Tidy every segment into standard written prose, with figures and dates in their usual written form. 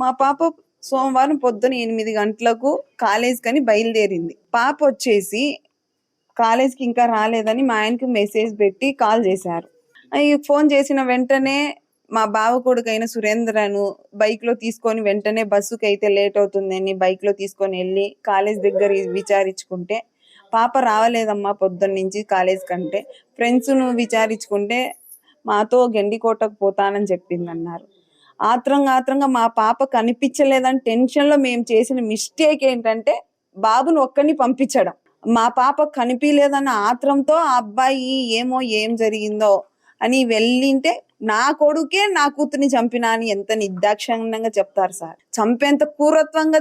మా పాప సోమవారం పొద్దున 8 గంటలకు కాలేజ్‌కని బయలుదేరింది. పాప వచ్చేసి కాలేజ్‌కి ఇంకా రాలేదని మా ఆయనకి మెసేజ్ పెట్టి కాల్ చేశారు. ఫోన్ చేసిన వెంటనే మా బావ కొడుకైన సురేంద్రను బైక్‌లో తీసుకొని వెంటనే బస్సుకైతే లేట్ అవుతుందని బైక్‌లో తీసుకొని వెళ్ళి కాలేజ్ దగ్గర విచారించుకుంటే, పాప రావలేదమ్మా పొద్దున్నుంచి కాలేజ్‌కంటే. ఫ్రెండ్స్‌ను విచారించుకుంటే మాతో గెండికోటకు పోతానని చెప్పిందన్నారు. ఆత్రంగా మా పాప కనిపించలేదని టెన్షన్‌లో మేము చేసిన మిస్టేక్ ఏంటంటే బాబుని ఒక్కడిని పంపించడం. మా పాప కనిపియలేదన్న ఆత్రంతో ఆ అబ్బాయి ఏం జరిగిందో అని వెళ్ళింటే నా కొడుకే నా కూతుర్ని చంపినా అని ఎంత నిర్దాక్షిణ్యంగా చెప్తారు సార్. చంపేంత క్రూరత్వంగా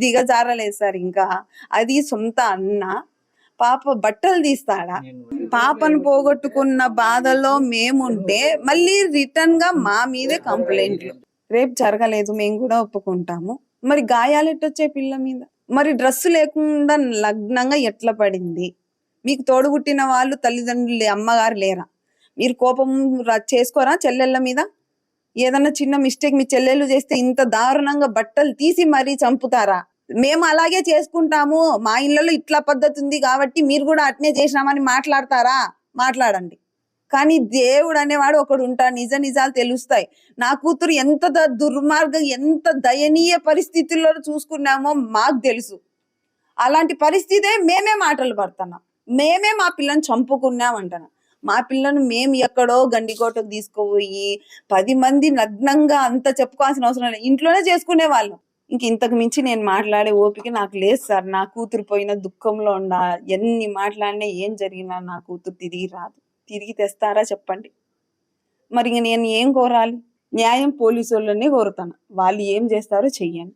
దిగజారలేదు సార్ ఇంకా. అది సొంత అన్న. పాప బట్టలు తీస్తాడా? పాపను పోగొట్టుకున్న బాధలో మేముంటే మళ్ళీ రిటర్న్ గా మా మీదే కంప్లైంట్లు. రేపు జరగలేదు మేము కూడా ఒప్పుకుంటాము. మరి గాయాలు ఎట్టొచ్చాయి పిల్ల మీద? మరి డ్రెస్ లేకుండా లగ్నంగా ఎట్లా పడింది? మీకు తోడుగుట్టిన వాళ్ళు తల్లిదండ్రులు అమ్మగారు లేరా? మీరు కోపం చేసుకోరా చెల్లెళ్ళ మీద? ఏదన్నా చిన్న మిస్టేక్ మీ చెల్లెళ్ళు చేస్తే ఇంత దారుణంగా బట్టలు తీసి మరీ చంపుతారా? మేము అలాగే చేసుకుంటాము, మా ఇళ్ళలో ఇట్లా పద్ధతి ఉంది కాబట్టి మీరు కూడా అట్నే చేసినామని మాట్లాడతారా? మాట్లాడండి. కానీ దేవుడు అనేవాడు ఒకడు ఉంటాడు. నిజాలు తెలుస్తాయి. నా కూతురు ఎంత దుర్మార్గం, ఎంత దయనీయ పరిస్థితుల్లో చూసుకున్నామో మాకు తెలుసు. అలాంటి పరిస్థితే మేమే మాటలు పడుతున్నాం. మేమే మా పిల్లని చంపుకున్నాం అంటున్నాం. మా పిల్లను మేము ఎక్కడో గండికోటకు తీసుకుపోయి 10 మంది నగ్నంగా అంత చెప్పుకోవాల్సిన అవసరం లేదు, ఇంట్లోనే చేసుకునే వాళ్ళం. ఇంతకు మించి నేను మాట్లాడే ఓపిక నాకు లేదు సార్. నా కూతురు పోయిన దుఃఖంలో ఉండా. ఎన్ని మాట్లాడినా ఏం జరిగినా నా కూతురు తిరిగి రాదు. తిరిగి తెస్తారా చెప్పండి? మరి నేను ఏం కోరాలి? న్యాయం పోలీసు వాళ్ళనే కోరుతాను. వాళ్ళు ఏం చేస్తారో చెయ్యండి.